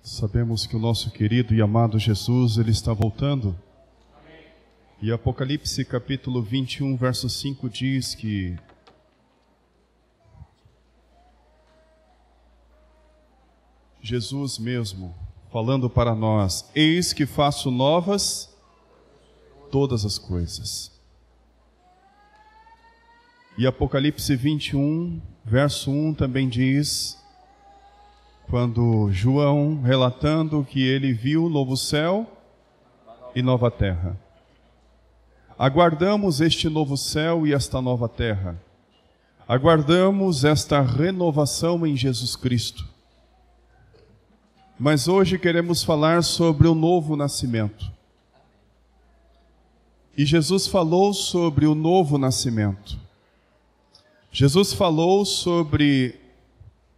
Sabemos que o nosso querido e amado Jesus, Ele está voltando. Amém. E Apocalipse capítulo 21, verso 5 diz que Jesus mesmo, falando para nós, eis que faço novas todas as coisas. E Apocalipse 21, verso 1 também diz, quando João, relatando que ele viu novo céu e nova terra. Aguardamos este novo céu e esta nova terra. Aguardamos esta renovação em Jesus Cristo. Mas hoje queremos falar sobre o novo nascimento. E Jesus falou sobre o novo nascimento. Jesus falou sobre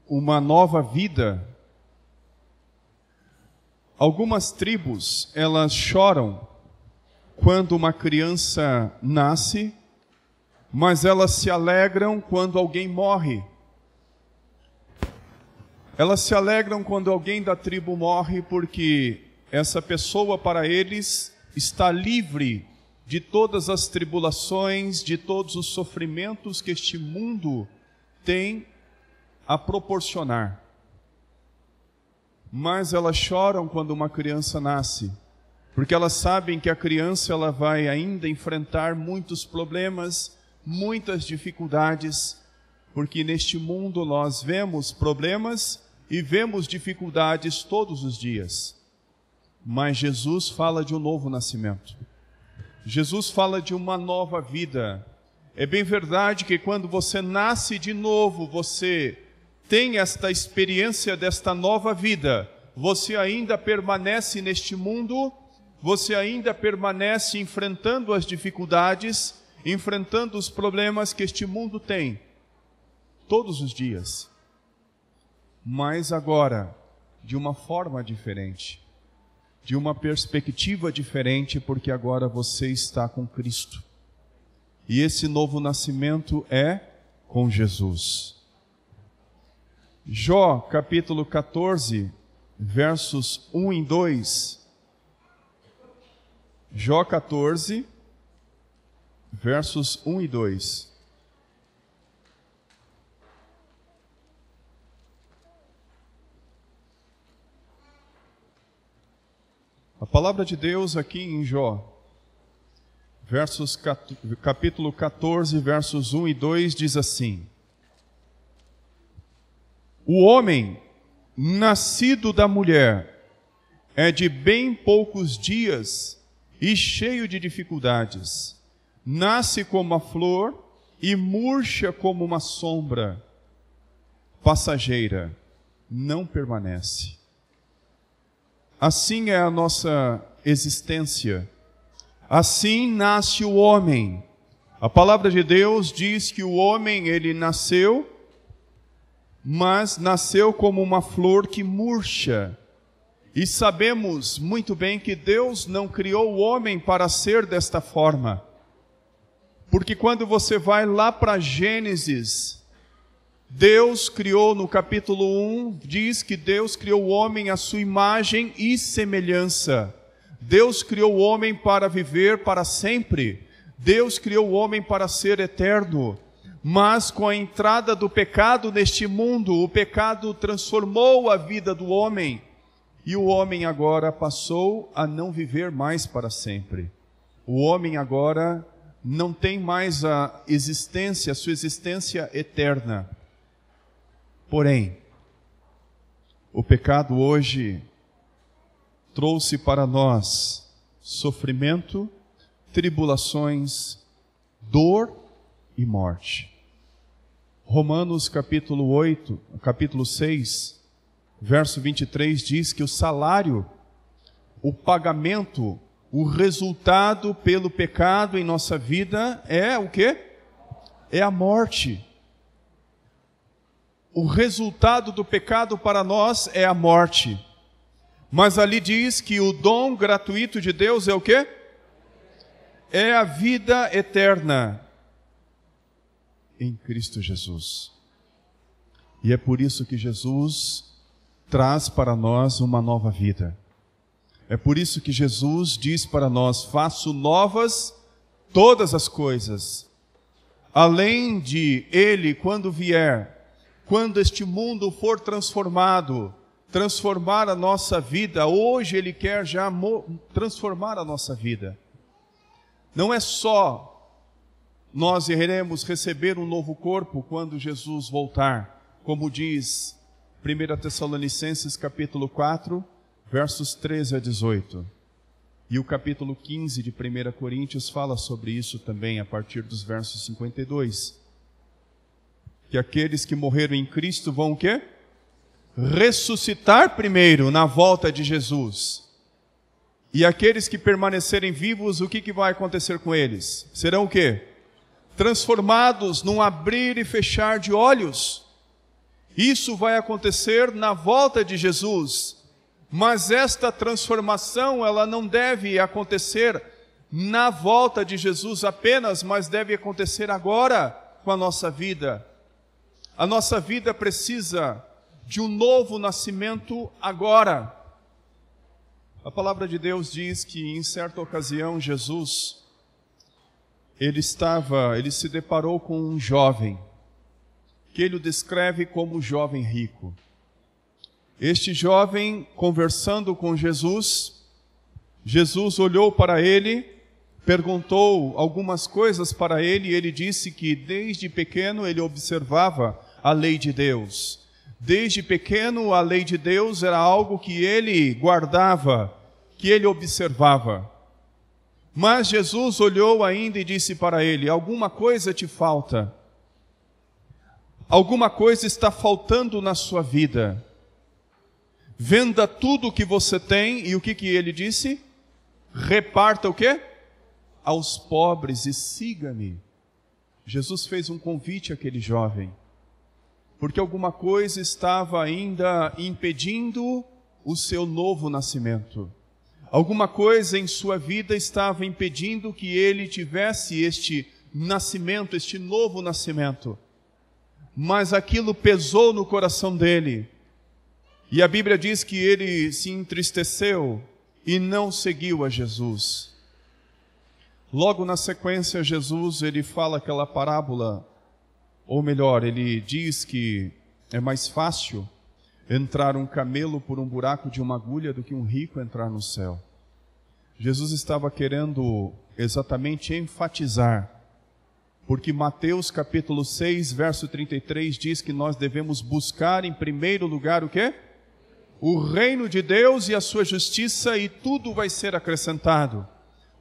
uma nova vida. Algumas tribos, elas choram quando uma criança nasce, mas elas se alegram quando alguém morre. Elas se alegram quando alguém da tribo morre, porque essa pessoa, para eles, está livre de todas as tribulações, de todos os sofrimentos que este mundo tem a proporcionar. Mas elas choram quando uma criança nasce, porque elas sabem que a criança ela vai ainda enfrentar muitos problemas, muitas dificuldades, porque neste mundo nós vemos problemas e vemos dificuldades todos os dias. Mas Jesus fala de um novo nascimento. Jesus fala de uma nova vida. É bem verdade que quando você nasce de novo, você tem esta experiência desta nova vida, você ainda permanece neste mundo, você ainda permanece enfrentando as dificuldades, enfrentando os problemas que este mundo tem, todos os dias. Mas agora, de uma forma diferente, de uma perspectiva diferente, porque agora você está com Cristo. E esse novo nascimento é com Jesus. Jó, capítulo 14, versos 1 e 2. Jó 14, versos 1 e 2. A palavra de Deus aqui em Jó, capítulo 14, versos 1 e 2, diz assim: o homem nascido da mulher é de bem poucos dias e cheio de dificuldades. Nasce como a flor e murcha como uma sombra passageira, não permanece. Assim é a nossa existência. Assim nasce o homem. A palavra de Deus diz que o homem, ele nasceu, mas nasceu como uma flor que murcha. E sabemos muito bem que Deus não criou o homem para ser desta forma. Porque quando você vai lá para Gênesis, Deus criou no capítulo 1, diz que Deus criou o homem à sua imagem e semelhança. Deus criou o homem para viver para sempre. Deus criou o homem para ser eterno. Mas com a entrada do pecado neste mundo, o pecado transformou a vida do homem. E o homem agora passou a não viver mais para sempre. O homem agora não tem mais a sua existência eterna. Porém, o pecado hoje trouxe para nós sofrimento, tribulações, dor e morte. Romanos capítulo 6, verso 23 diz que o salário, o pagamento, o resultado pelo pecado em nossa vida é o quê? É a morte. O resultado do pecado para nós é a morte. Mas ali diz que o dom gratuito de Deus é o quê? É a vida eterna em Cristo Jesus. E é por isso que Jesus traz para nós uma nova vida. É por isso que Jesus diz para nós: faço novas todas as coisas. Além de Ele, quando vier, quando este mundo for transformado, transformar a nossa vida, hoje Ele quer já transformar a nossa vida. Não é só nós iremos receber um novo corpo quando Jesus voltar, como diz 1 Tessalonicenses capítulo 4, versos 13 a 18. E o capítulo 15 de 1 Coríntios fala sobre isso também, a partir dos versos 52. Que aqueles que morreram em Cristo vão o quê? Ressuscitar primeiro na volta de Jesus. E aqueles que permanecerem vivos, o que vai acontecer com eles? Serão o quê? Transformados num abrir e fechar de olhos. Isso vai acontecer na volta de Jesus. Mas esta transformação, ela não deve acontecer na volta de Jesus apenas, mas deve acontecer agora com a nossa vida. A nossa vida precisa de um novo nascimento agora. A palavra de Deus diz que em certa ocasião Jesus, ele se deparou com um jovem, que ele o descreve como jovem rico. Este jovem, conversando com Jesus, Jesus olhou para ele, perguntou algumas coisas para ele, e ele disse que desde pequeno ele observava a lei de Deus. Desde pequeno a lei de Deus era algo que ele guardava, que ele observava. Mas Jesus olhou ainda e disse para ele: alguma coisa te falta. Alguma coisa está faltando na sua vida. Venda tudo o que você tem, e o que ele disse? Reparta o quê? Aos pobres e siga-me. Jesus fez um convite àquele jovem, porque alguma coisa estava ainda impedindo o seu novo nascimento. Alguma coisa em sua vida estava impedindo que ele tivesse este nascimento, este novo nascimento. Mas aquilo pesou no coração dele. E a Bíblia diz que ele se entristeceu e não seguiu a Jesus. Logo na sequência, Jesus ele fala aquela parábola, ou melhor, ele diz que é mais fácil entrar um camelo por um buraco de uma agulha do que um rico entrar no céu. Jesus estava querendo exatamente enfatizar, porque Mateus capítulo 6, verso 33 diz que nós devemos buscar em primeiro lugar o quê? O reino de Deus e a sua justiça, e tudo vai ser acrescentado.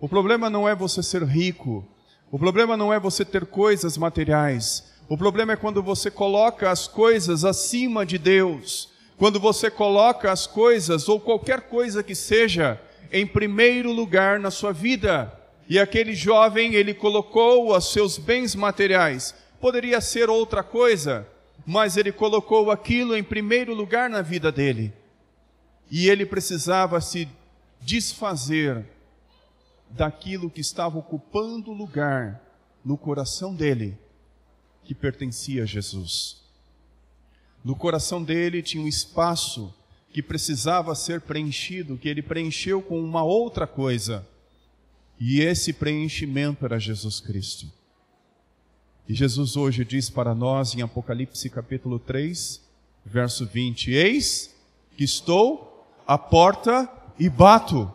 O problema não é você ser rico, o problema não é você ter coisas materiais, o problema é quando você coloca as coisas acima de Deus, quando você coloca as coisas, ou qualquer coisa que seja, em primeiro lugar na sua vida. E aquele jovem, ele colocou os seus bens materiais, poderia ser outra coisa, mas ele colocou aquilo em primeiro lugar na vida dele. E ele precisava se desfazer daquilo que estava ocupando lugar no coração dele, que pertencia a Jesus. No coração dele tinha um espaço que precisava ser preenchido, que ele preencheu com uma outra coisa. E esse preenchimento era Jesus Cristo. E Jesus hoje diz para nós em Apocalipse capítulo 3, verso 20: eis que estou à porta e bato.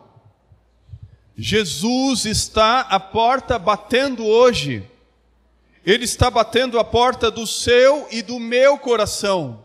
Jesus está à porta batendo hoje. Ele está batendo a porta do seu e do meu coração.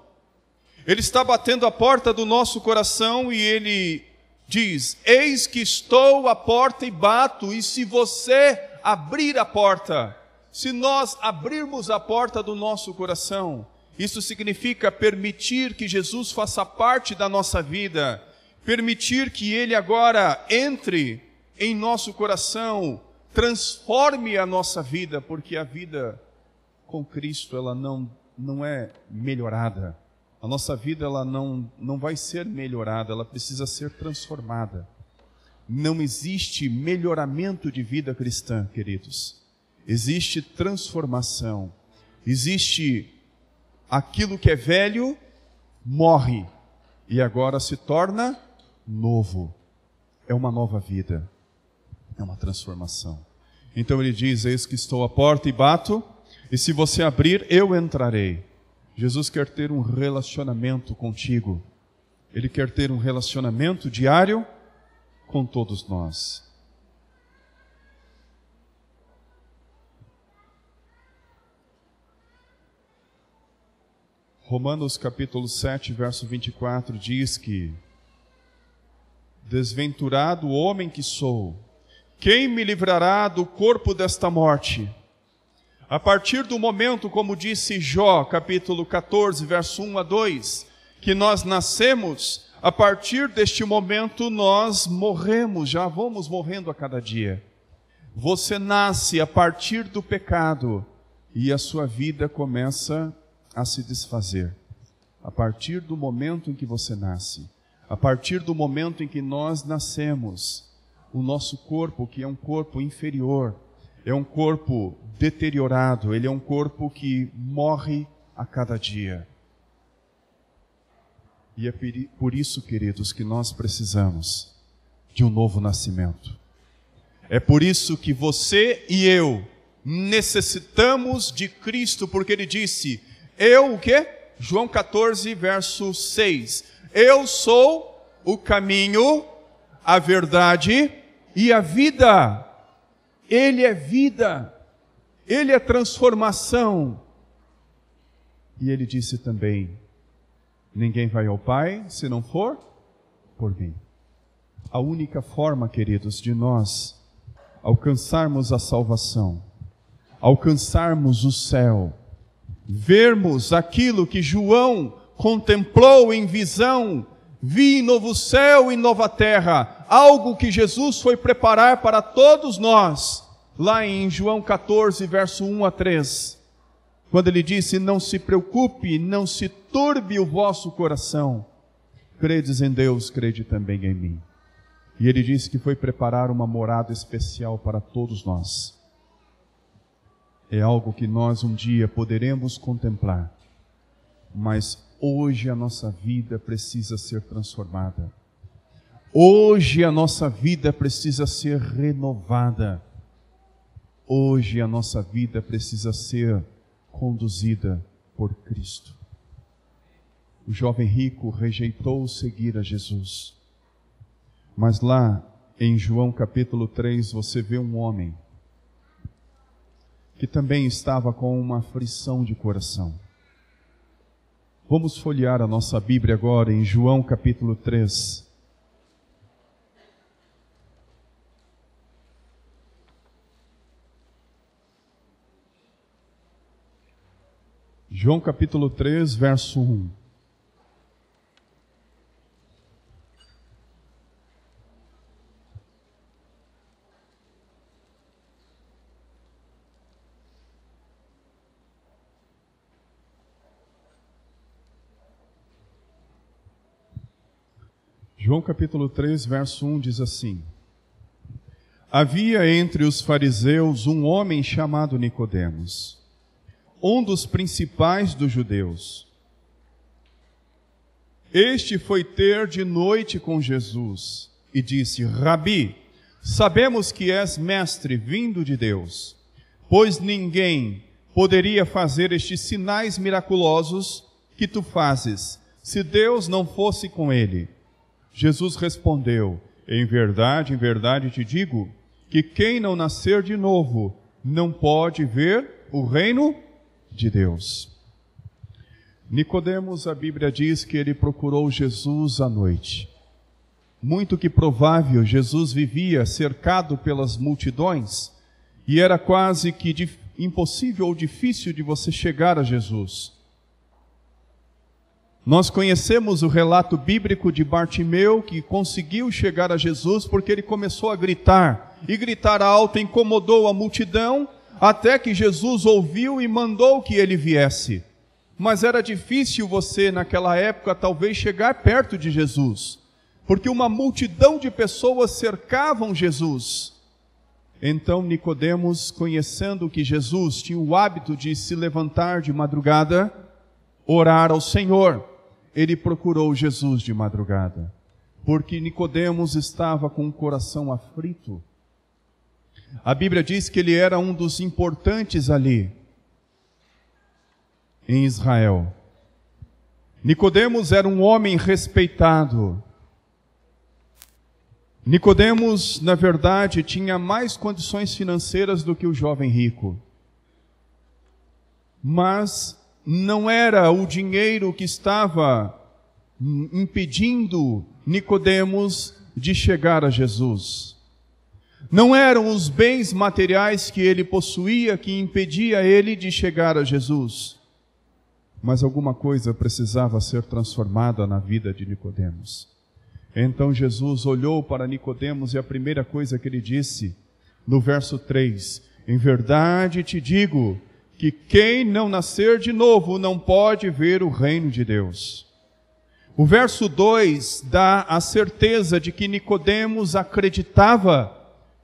Ele está batendo a porta do nosso coração e ele diz: eis que estou à porta e bato, e se você abrir a porta, se nós abrirmos a porta do nosso coração, isso significa permitir que Jesus faça parte da nossa vida, permitir que Ele agora entre em nosso coração, transforme a nossa vida, porque a vida com Cristo ela não é melhorada. A nossa vida ela não vai ser melhorada, ela precisa ser transformada. Não existe melhoramento de vida cristã, queridos. Existe transformação. Existe aquilo que é velho, morre. e agora se torna novo. É uma nova vida, é uma transformação. Então ele diz: eis que estou à porta e bato, e se você abrir, eu entrarei. Jesus quer ter um relacionamento contigo. Ele quer ter um relacionamento diário com todos nós. Romanos capítulo 7, verso 24 diz que: desventurado homem que sou, quem me livrará do corpo desta morte? A partir do momento, como disse Jó, capítulo 14, verso 1 a 2, que nós nascemos, a partir deste momento nós morremos, já vamos morrendo a cada dia. Você nasce a partir do pecado e a sua vida começa a se desfazer. A partir do momento em que você nasce, a partir do momento em que nós nascemos, o nosso corpo, que é um corpo inferior, é um corpo deteriorado, ele é um corpo que morre a cada dia. E é por isso, queridos, que nós precisamos de um novo nascimento. É por isso que você e eu necessitamos de Cristo, porque ele disse: eu o quê? João 14, verso 6. Eu sou o caminho, a verdade e a vida. Ele é vida, ele é transformação. E ele disse também: ninguém vai ao Pai se não for por mim. A única forma, queridos, de nós alcançarmos a salvação, alcançarmos o céu, vermos aquilo que João contemplou em visão, vi novo céu e nova terra, algo que Jesus foi preparar para todos nós, lá em João 14, verso 1 a 3, quando ele disse: não se preocupe, não se turbe o vosso coração, credes em Deus, crede também em mim. E ele disse que foi preparar uma morada especial para todos nós. É algo que nós um dia poderemos contemplar, mas hoje a nossa vida precisa ser transformada. Hoje a nossa vida precisa ser renovada. Hoje a nossa vida precisa ser conduzida por Cristo. O jovem rico rejeitou seguir a Jesus. Mas lá em João capítulo 3 você vê um homem que também estava com uma aflição de coração. Vamos folhear a nossa Bíblia agora em João capítulo 3. João capítulo 3, verso 1. João capítulo 3, verso 1 diz assim: havia entre os fariseus um homem chamado Nicodemos, um dos principais dos judeus. Este foi ter de noite com Jesus e disse: Rabi, sabemos que és mestre vindo de Deus, pois ninguém poderia fazer estes sinais miraculosos que tu fazes, se Deus não fosse com ele. Jesus respondeu: em verdade te digo, que quem não nascer de novo não pode ver o reino de Deus. Nicodemos, a Bíblia diz que ele procurou Jesus à noite. Muito que provável, Jesus vivia cercado pelas multidões e era quase que impossível ou difícil de você chegar a Jesus. Nós conhecemos o relato bíblico de Bartimeu, que conseguiu chegar a Jesus porque ele começou a gritar, e gritar alto incomodou a multidão, até que Jesus ouviu e mandou que ele viesse. Mas era difícil você, naquela época, talvez chegar perto de Jesus, porque uma multidão de pessoas cercavam Jesus. Então Nicodemos, conhecendo que Jesus tinha o hábito de se levantar de madrugada, orar ao Senhor, ele procurou Jesus de madrugada, porque Nicodemos estava com o coração aflito. A Bíblia diz que ele era um dos importantes ali em Israel. Nicodemos era um homem respeitado. Nicodemos, na verdade, tinha mais condições financeiras do que o jovem rico. Mas não era o dinheiro que estava impedindo Nicodemos de chegar a Jesus. Não eram os bens materiais que ele possuía que impedia ele de chegar a Jesus. Mas alguma coisa precisava ser transformada na vida de Nicodemos. Então Jesus olhou para Nicodemos e a primeira coisa que ele disse, no verso 3, em verdade te digo que quem não nascer de novo não pode ver o reino de Deus. O verso 2 dá a certeza de que Nicodemos acreditava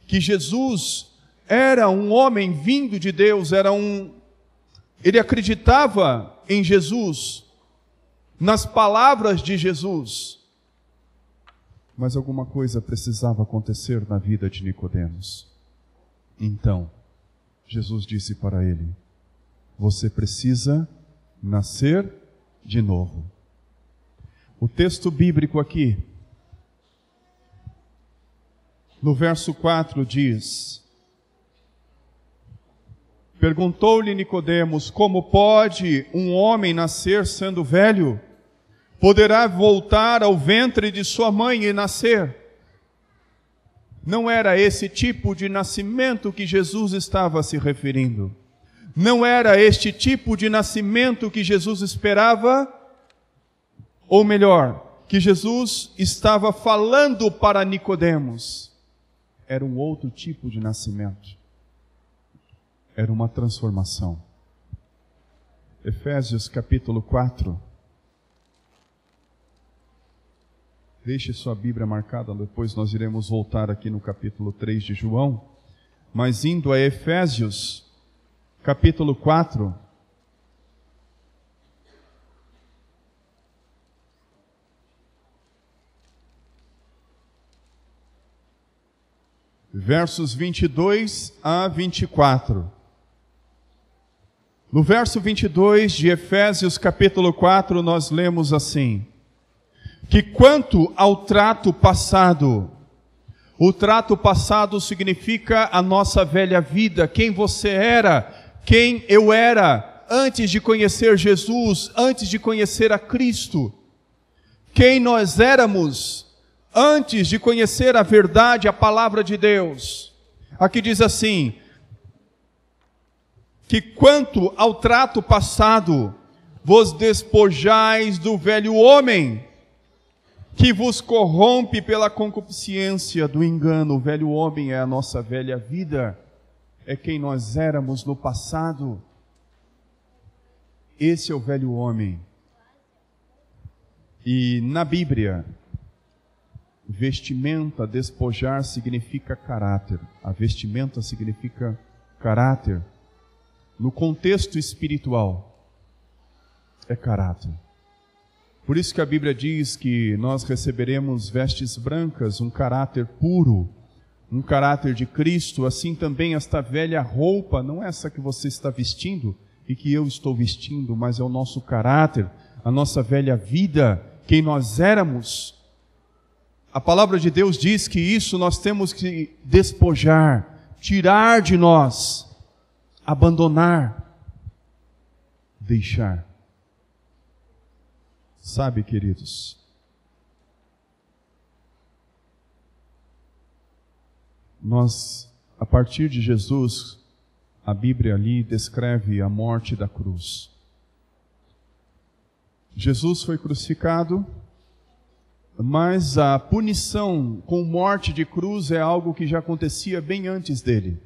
que Jesus era um homem vindo de Deus, ele acreditava em Jesus, nas palavras de Jesus. Mas alguma coisa precisava acontecer na vida de Nicodemos. Então, Jesus disse para ele, você precisa nascer de novo. O texto bíblico aqui, no verso 4 diz, perguntou-lhe Nicodemos, como pode um homem nascer sendo velho? Poderá voltar ao ventre de sua mãe e nascer? Não era esse tipo de nascimento que Jesus estava se referindo. Não era este tipo de nascimento que Jesus esperava, ou melhor, que Jesus estava falando para Nicodemos. Era um outro tipo de nascimento. Era uma transformação. Efésios capítulo 4. Deixe sua Bíblia marcada, depois nós iremos voltar aqui no capítulo 3 de João. Mas indo a Efésios capítulo 4, versos 22 a 24. No verso 22 de Efésios capítulo 4, nós lemos assim, que quanto ao trato passado, o trato passado significa a nossa velha vida, quem você era, quem eu era, antes de conhecer Jesus, antes de conhecer a Cristo, quem nós éramos, antes de conhecer a verdade, a palavra de Deus. Aqui diz assim, que quanto ao trato passado, vos despojais do velho homem, que vos corrompe pela concupiscência do engano. O velho homem é a nossa velha vida, é quem nós éramos no passado. Esse é o velho homem. E na Bíblia, vestimenta, despojar, significa caráter. A vestimenta significa caráter. No contexto espiritual, é caráter. Por isso que a Bíblia diz que nós receberemos vestes brancas, um caráter puro, um caráter de Cristo. Assim também esta velha roupa, não é essa que você está vestindo e que eu estou vestindo, mas é o nosso caráter, a nossa velha vida, quem nós éramos. A palavra de Deus diz que isso nós temos que despojar, tirar de nós, abandonar, deixar. Sabe, queridos, nós, a partir de Jesus, a Bíblia ali descreve a morte da cruz. Jesus foi crucificado, mas a punição com morte de cruz é algo que já acontecia bem antes dele.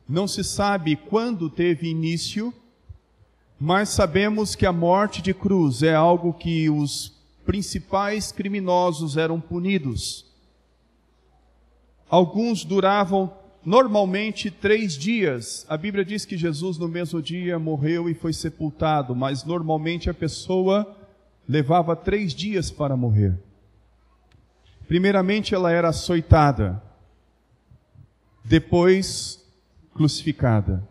Não se sabe quando teve início, mas sabemos que a morte de cruz é algo que os principais criminosos eram punidos. Alguns duravam normalmente 3 dias. A Bíblia diz que Jesus no mesmo dia morreu e foi sepultado, mas normalmente a pessoa levava 3 dias para morrer. Primeiramente ela era açoitada, depois crucificada.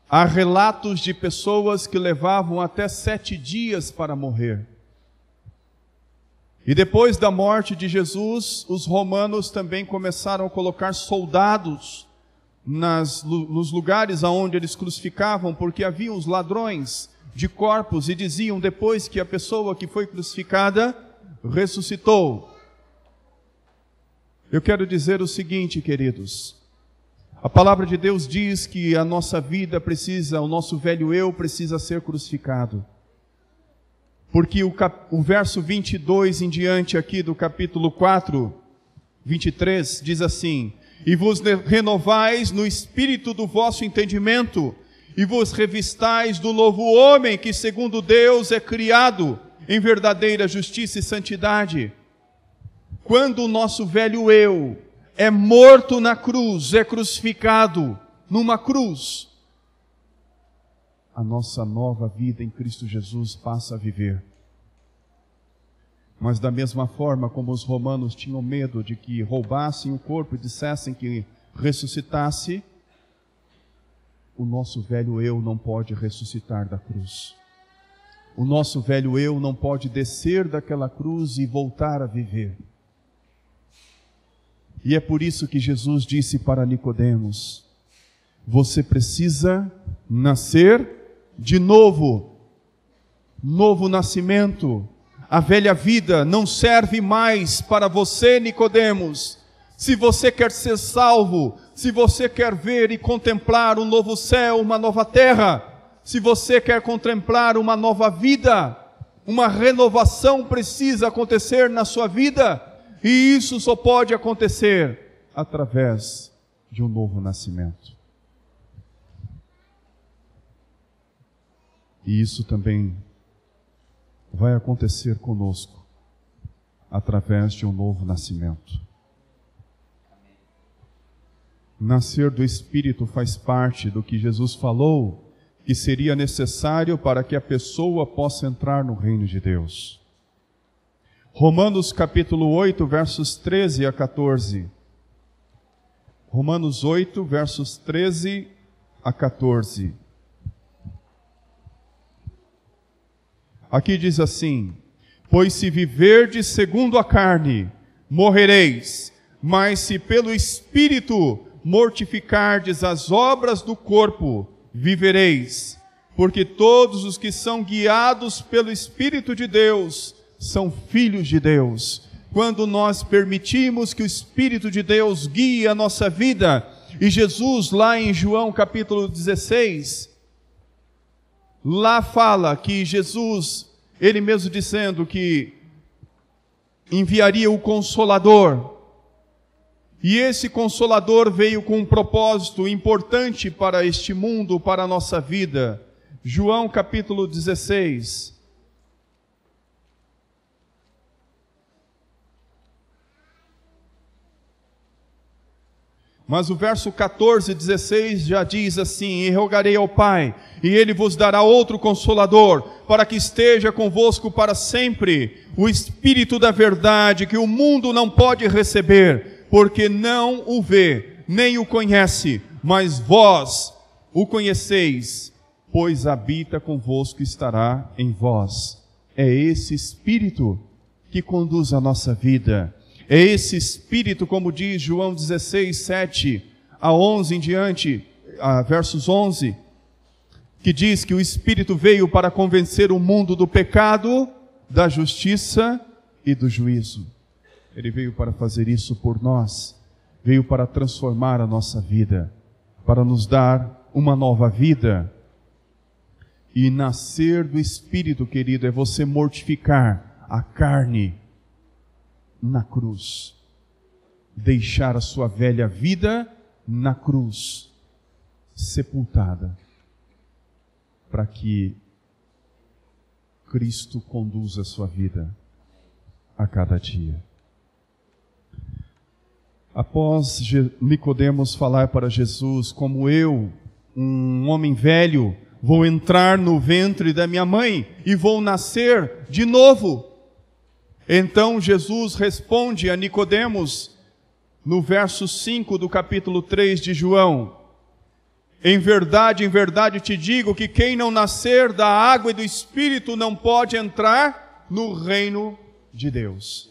Há relatos de pessoas que levavam até 7 dias para morrer. E depois da morte de Jesus, os romanos também começaram a colocar soldados nos lugares aonde eles crucificavam, porque havia os ladrões de corpos e diziam depois que a pessoa que foi crucificada ressuscitou. Eu quero dizer o seguinte, queridos. A palavra de Deus diz que a nossa vida precisa, o nosso velho eu precisa ser crucificado. Porque o verso 22 em diante aqui do capítulo 4, 23, diz assim: e vos renovais no espírito do vosso entendimento, e vos revistais do novo homem, que segundo Deus é criado em verdadeira justiça e santidade. Quando o nosso velho eu é morto na cruz, é crucificado numa cruz, a nossa nova vida em Cristo Jesus passa a viver. Mas da mesma forma como os romanos tinham medo de que roubassem o corpo e dissessem que ressuscitasse, o nosso velho eu não pode ressuscitar da cruz. O nosso velho eu não pode descer daquela cruz e voltar a viver. E é por isso que Jesus disse para Nicodemos: você precisa nascer de novo. Novo nascimento. A velha vida não serve mais para você, Nicodemos. Se você quer ser salvo, se você quer ver e contemplar um novo céu, uma nova terra, se você quer contemplar uma nova vida, uma renovação precisa acontecer na sua vida, e isso só pode acontecer através de um novo nascimento. E isso também vai acontecer conosco através de um novo nascimento. Nascer do Espírito faz parte do que Jesus falou que seria necessário para que a pessoa possa entrar no reino de Deus. Romanos capítulo 8, versos 13 a 14. Romanos 8, versos 13 a 14. Aqui diz assim: pois se viverdes segundo a carne, morrereis, mas se pelo Espírito mortificardes as obras do corpo, vivereis. Porque todos os que são guiados pelo Espírito de Deus são filhos de Deus. Quando nós permitimos que o Espírito de Deus guie a nossa vida, e Jesus lá em João capítulo 16, lá fala que Jesus, ele mesmo dizendo que enviaria o Consolador, e esse Consolador veio com um propósito importante para este mundo, para a nossa vida. João capítulo 16. Mas o verso 14 e 16 já diz assim: e rogarei ao Pai, e Ele vos dará outro Consolador, para que esteja convosco para sempre, o Espírito da verdade, que o mundo não pode receber, porque não o vê, nem o conhece, mas vós o conheceis, pois habita convosco e estará em vós. É esse Espírito que conduz a nossa vida. É esse Espírito, como diz João 16, 7 a 11 em diante, versos 11, que diz que o Espírito veio para convencer o mundo do pecado, da justiça e do juízo. Ele veio para fazer isso por nós, veio para transformar a nossa vida, para nos dar uma nova vida. E nascer do Espírito, querido, é você mortificar a carne na cruz, deixar a sua velha vida na cruz, sepultada, para que Cristo conduza a sua vida a cada dia. Após Nicodemos falar para Jesus: como eu, um homem velho, Vou entrar no ventre da minha mãe e vou nascer de novo. Então Jesus responde a Nicodemos, no verso 5 do capítulo 3 de João: em verdade te digo que quem não nascer da água e do Espírito não pode entrar no reino de Deus.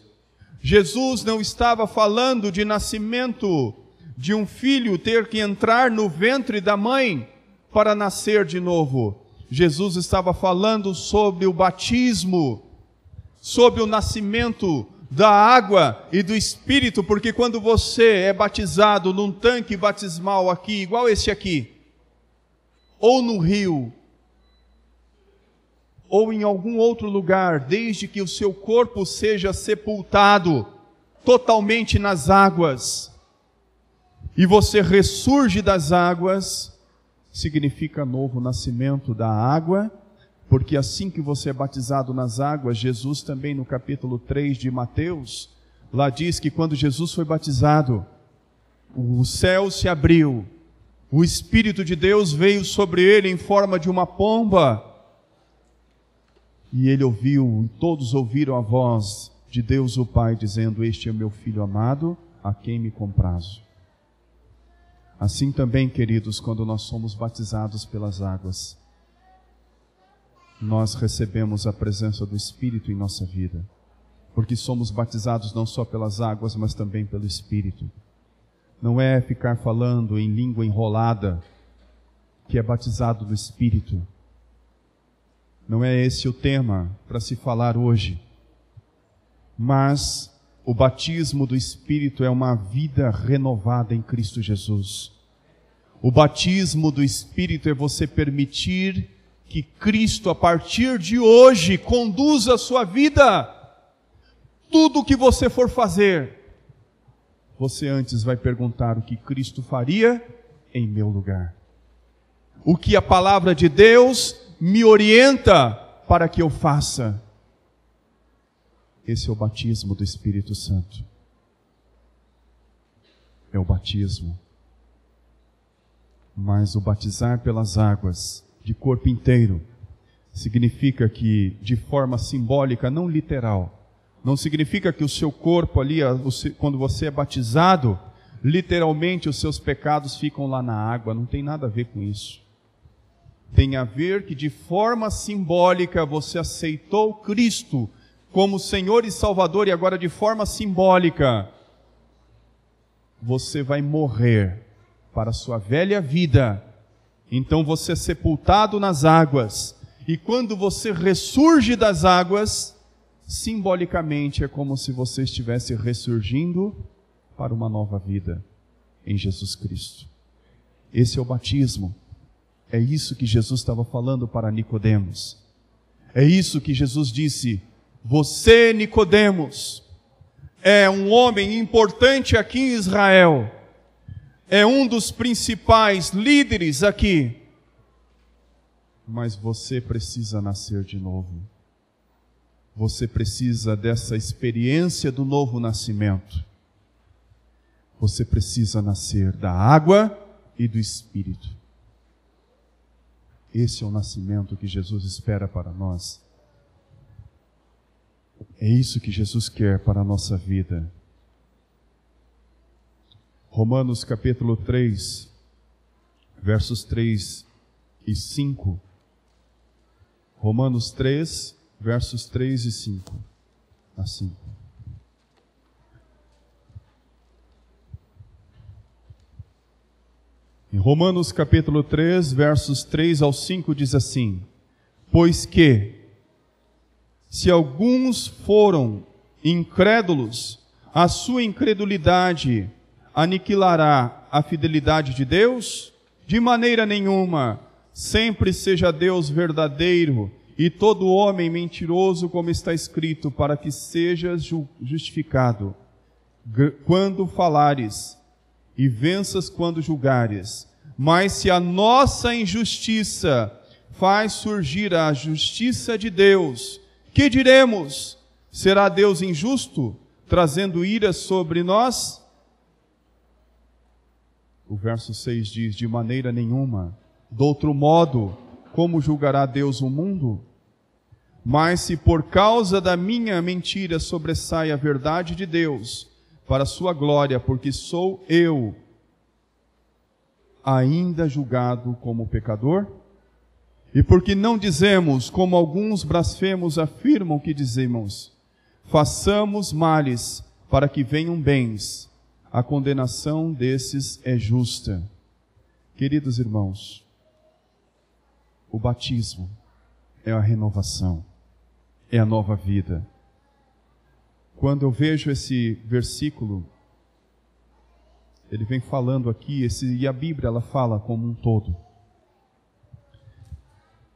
Jesus não estava falando de nascimento de um filho ter que entrar no ventre da mãe para nascer de novo. Jesus estava falando sobre o batismo, sobre o nascimento da água e do Espírito, porque quando você é batizado num tanque batismal aqui, igual esse aqui, ou no rio, ou em algum outro lugar, desde que o seu corpo seja sepultado totalmente nas águas, e você ressurge das águas, significa novo nascimento da água, porque assim que você é batizado nas águas, Jesus também no capítulo 3 de Mateus, lá diz que quando Jesus foi batizado, o céu se abriu, o Espírito de Deus veio sobre ele em forma de uma pomba, e ele ouviu, todos ouviram a voz de Deus o Pai dizendo: este é o meu Filho amado, a quem me comprazo. Assim também, queridos, quando nós somos batizados pelas águas, nós recebemos a presença do Espírito em nossa vida, porque somos batizados não só pelas águas, mas também pelo Espírito. Não é ficar falando em língua enrolada que é batizado do Espírito. Não é esse o tema para se falar hoje. Mas o batismo do Espírito é uma vida renovada em Cristo Jesus. O batismo do Espírito é você permitir que Cristo, a partir de hoje, conduza a sua vida. Tudo o que você for fazer, você antes vai perguntar o que Cristo faria em meu lugar. O que a palavra de Deus me orienta para que eu faça. Esse é o batismo do Espírito Santo. É o batismo. Mas o batizar pelas águas, de corpo inteiro, significa que, de forma simbólica, não literal, não significa que o seu corpo ali, quando você é batizado, literalmente os seus pecados ficam lá na água. Não tem nada a ver com isso. Tem a ver que, de forma simbólica, você aceitou Cristo como Senhor e Salvador, e agora, de forma simbólica, você vai morrer para a sua velha vida. Então você é sepultado nas águas, e quando você ressurge das águas, simbolicamente é como se você estivesse ressurgindo para uma nova vida em Jesus Cristo. Esse é o batismo. É isso que Jesus estava falando para Nicodemos. É isso que Jesus disse: você, Nicodemos, é um homem importante aqui em Israel, é um dos principais líderes aqui, mas você precisa nascer de novo. Você precisa dessa experiência do novo nascimento. Você precisa nascer da água e do Espírito. Esse é o nascimento que Jesus espera para nós. É isso que Jesus quer para a nossa vida. Romanos capítulo 3, versos 3 e 5. Romanos 3, versos 3 e 5. Assim. Em Romanos capítulo 3, versos 3 ao 5 diz assim: pois que, se alguns foram incrédulos, a sua incredulidade aniquilará a fidelidade de Deus? De maneira nenhuma. Sempre seja Deus verdadeiro e todo homem mentiroso, como está escrito, para que sejas justificado quando falares e venças quando julgares. Mas se a nossa injustiça faz surgir a justiça de Deus, que diremos? Será Deus injusto, trazendo ira sobre nós? O verso 6 diz: de maneira nenhuma. Do outro modo, como julgará Deus o mundo? Mas se por causa da minha mentira sobressai a verdade de Deus, para a sua glória, porque sou eu ainda julgado como pecador? E porque não dizemos, como alguns blasfemos afirmam que dizemos, façamos males para que venham bens, a condenação desses é justa. Queridos irmãos, o batismo é a renovação, é a nova vida. Quando eu vejo esse versículo, ele vem falando aqui, e a Bíblia ela fala como um todo.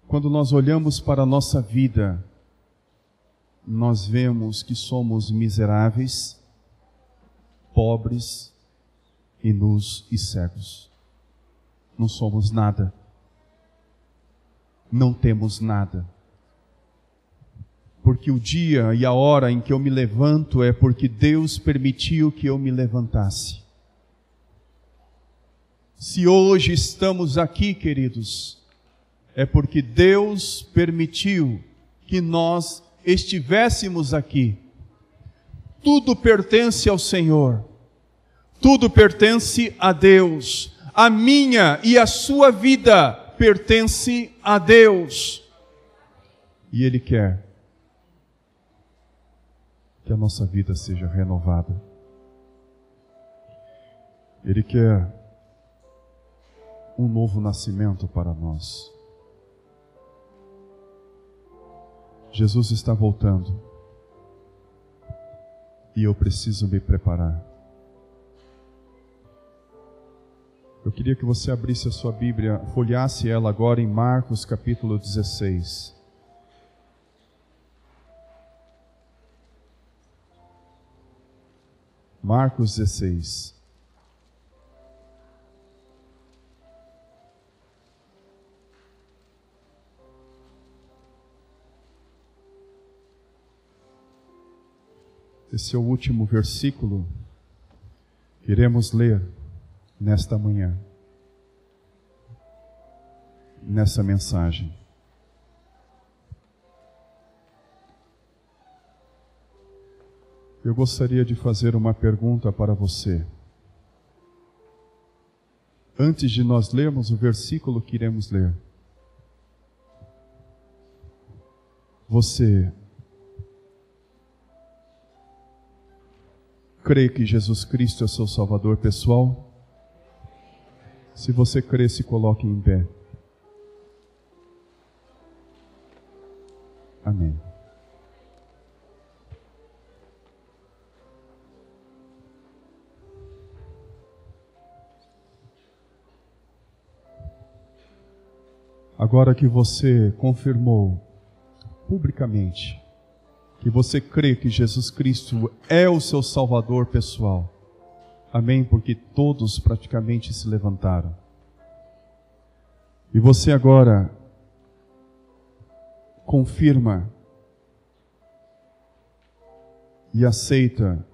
Quando nós olhamos para a nossa vida, nós vemos que somos miseráveis, pobres e nus e cegos. Não somos nada. Não temos nada. Porque o dia e a hora em que eu me levanto é porque Deus permitiu que eu me levantasse. Se hoje estamos aqui, queridos, é porque Deus permitiu que nós estivéssemos aqui. Tudo pertence ao Senhor. Tudo pertence a Deus. A minha e a sua vida pertence a Deus. E Ele quer que a nossa vida seja renovada. Ele quer um novo nascimento para nós. Jesus está voltando. E eu preciso me preparar. Eu queria que você abrisse a sua Bíblia, folheasse ela agora em Marcos capítulo 16. Marcos 16. Esse é o último versículo que iremos ler nesta manhã, nessa mensagem. Eu gostaria de fazer uma pergunta para você. Antes de nós lermos o versículo que iremos ler, você crê que Jesus Cristo é seu Salvador pessoal? Se você crê, se coloque em pé. Amém. Agora que você confirmou publicamente que você crê que Jesus Cristo é o seu Salvador pessoal. Amém? Porque todos praticamente se levantaram. E você agora confirma e aceita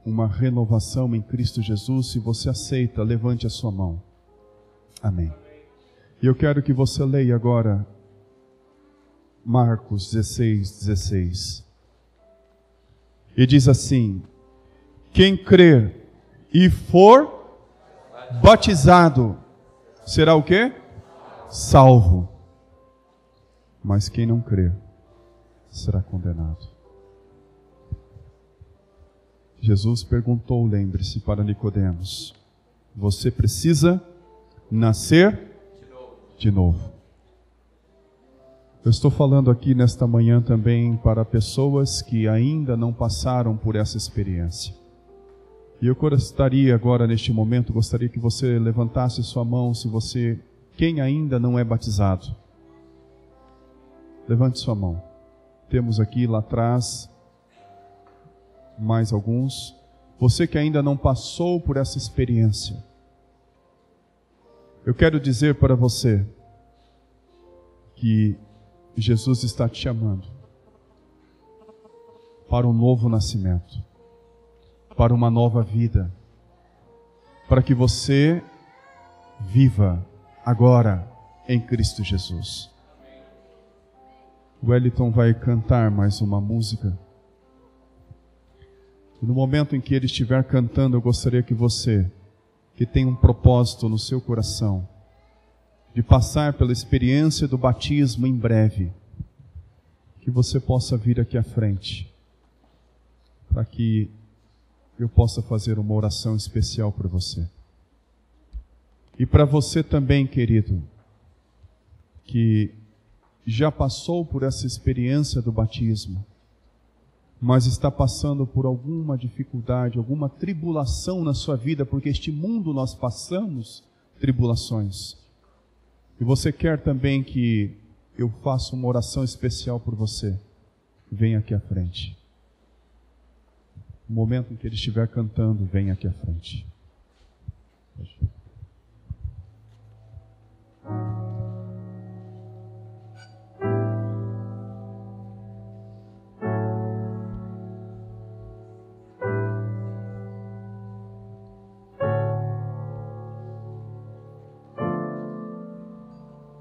uma renovação em Cristo Jesus. Se você aceita, levante a sua mão. Amém. E eu quero que você leia agora Marcos 16:16. E diz assim: quem crer e for batizado será o quê? Salvo. Mas quem não crer será condenado. Jesus perguntou, lembre-se, para Nicodemos: você precisa nascer de novo. Eu estou falando aqui nesta manhã também para pessoas que ainda não passaram por essa experiência. E eu gostaria agora, neste momento, gostaria que você levantasse sua mão, se você, quem ainda não é batizado. Levante sua mão. Temos aqui lá atrás mais alguns. Você que ainda não passou por essa experiência, eu quero dizer para você que Jesus está te chamando para um novo nascimento, para uma nova vida, para que você viva agora em Cristo Jesus. O Wellington vai cantar mais uma música. E no momento em que ele estiver cantando, eu gostaria que você, que tem um propósito no seu coração, de passar pela experiência do batismo em breve, que você possa vir aqui à frente, para que eu possa fazer uma oração especial por você. E para você também, querido, que já passou por essa experiência do batismo, mas está passando por alguma dificuldade, alguma tribulação na sua vida, porque este mundo nós passamos tribulações. E você quer também que eu faça uma oração especial por você, venha aqui à frente. No momento em que ele estiver cantando, venha aqui à frente.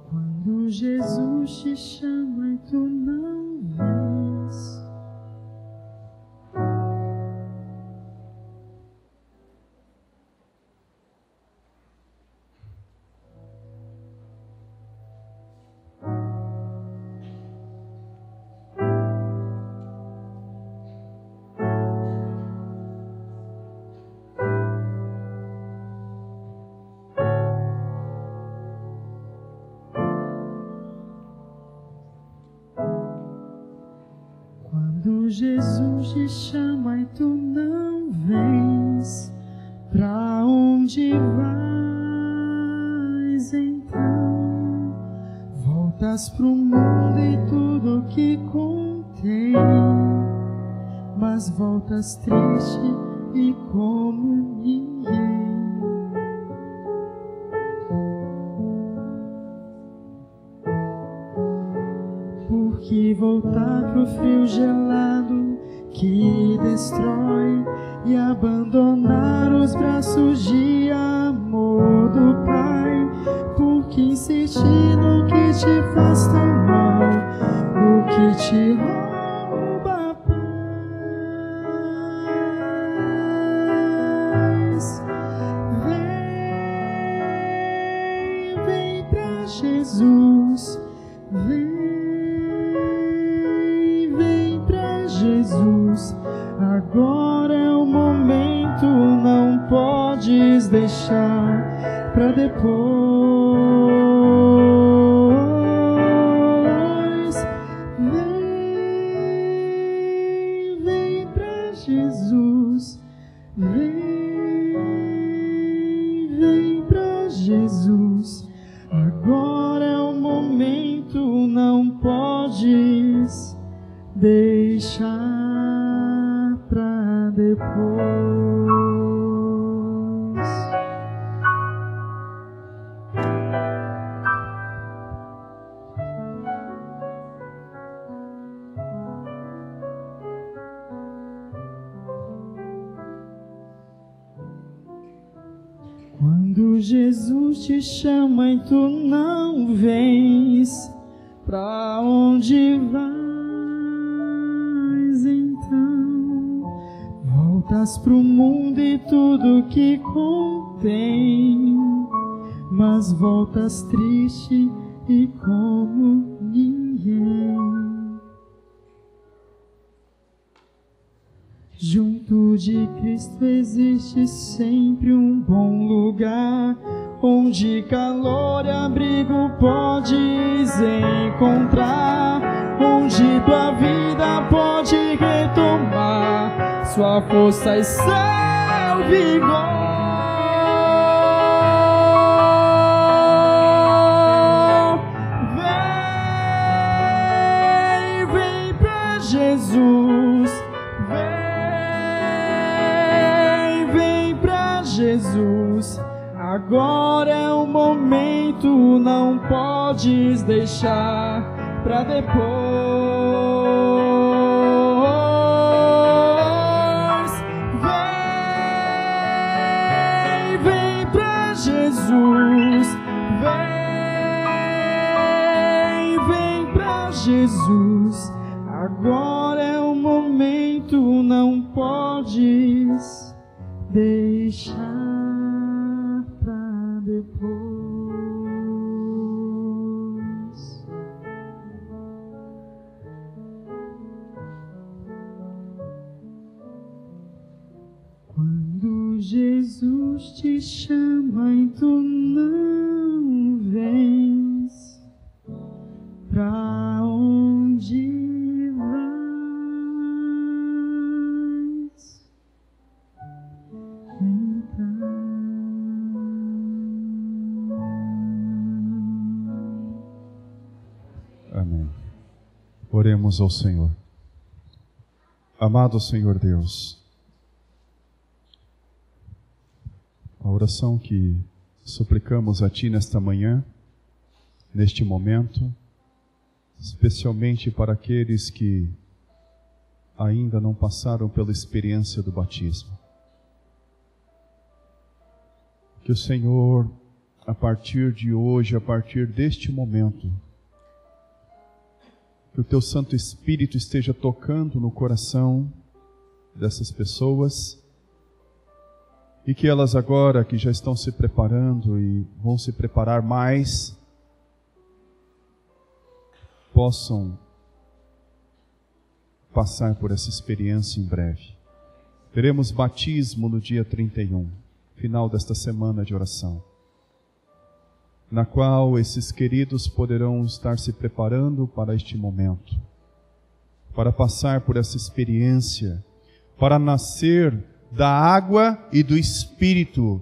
Quando Jesus te chama e tu não vens, quando Jesus te chama e tu não vens, pra onde vais então? Voltas pro mundo e tudo que contém, mas voltas triste e como ninguém. Porque voltar pro frio gelado que destrói e abandonar os braços de amor do Pai, porque insistir no que te faz tão mal, no que te rouba a paz. Vem pra Jesus, vem pra Jesus, agora é o momento, não podes deixar pra depois. Vem pra Jesus, vem pra Jesus, agora é o momento, não podes deixar pra depois. Quando Jesus te chama e tu não vens, pra onde vais então? Voltas pro mundo e tudo que contém, mas voltas triste e como ninguém. Junto de Cristo existe sempre um bom lugar, onde calor e abrigo podes encontrar, onde tua vida pode retomar sua força e seu vigor. Vem pra Jesus, vem pra Jesus, agora é o momento, não podes deixar pra depois. Vem pra Jesus, vem agora é o momento, não podes deixar pra depois. Quando Jesus te chama e tu não vens, pra onde vais? Então, amém. Oremos ao Senhor. Amado Senhor Deus, a oração que suplicamos a Ti nesta manhã, neste momento, especialmente para aqueles que ainda não passaram pela experiência do batismo. Que o Senhor, a partir de hoje, a partir deste momento, que o Teu Santo Espírito esteja tocando no coração dessas pessoas, e que elas agora, que já estão se preparando e vão se preparar mais, possam passar por essa experiência em breve. Teremos batismo no dia 31, final desta semana de oração, na qual esses queridos poderão estar se preparando para este momento, para passar por essa experiência, para nascer da água e do Espírito,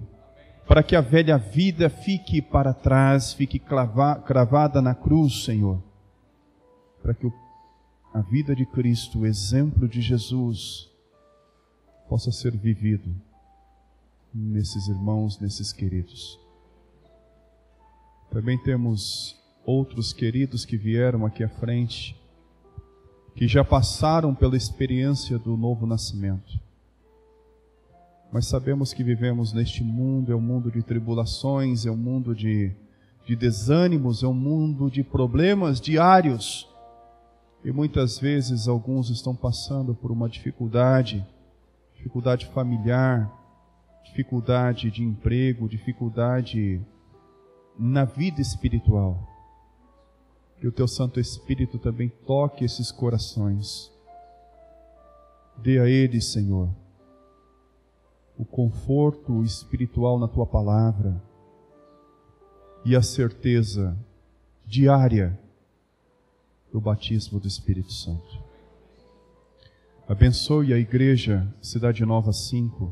para que a velha vida fique para trás, fique cravada na cruz, Senhor, para que a vida de Cristo, o exemplo de Jesus, possa ser vivido nesses irmãos, nesses queridos. Também temos outros queridos que vieram aqui à frente, que já passaram pela experiência do novo nascimento. Mas sabemos que vivemos neste mundo, é um mundo de tribulações, é um mundo de desânimos, é um mundo de problemas diários. E muitas vezes alguns estão passando por uma dificuldade familiar, dificuldade de emprego, dificuldade na vida espiritual. Que o Teu Santo Espírito também toque esses corações. Dê a eles, Senhor, o conforto espiritual na Tua palavra e a certeza diária do batismo do Espírito Santo. Abençoe a Igreja Cidade Nova 5.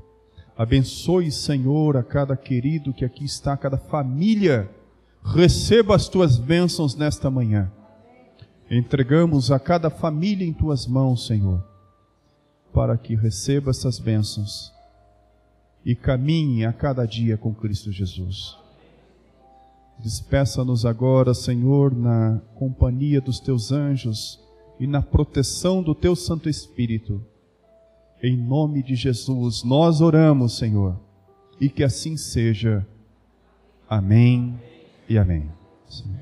Abençoe, Senhor, a cada querido que aqui está, a cada família. Receba as Tuas bênçãos nesta manhã. Entregamos a cada família em Tuas mãos, Senhor, para que receba essas bênçãos e caminhe a cada dia com Cristo Jesus. Despeça-nos agora, Senhor, na companhia dos Teus anjos e na proteção do Teu Santo Espírito. Em nome de Jesus, nós oramos, Senhor, e que assim seja. Amém e amém. Sim.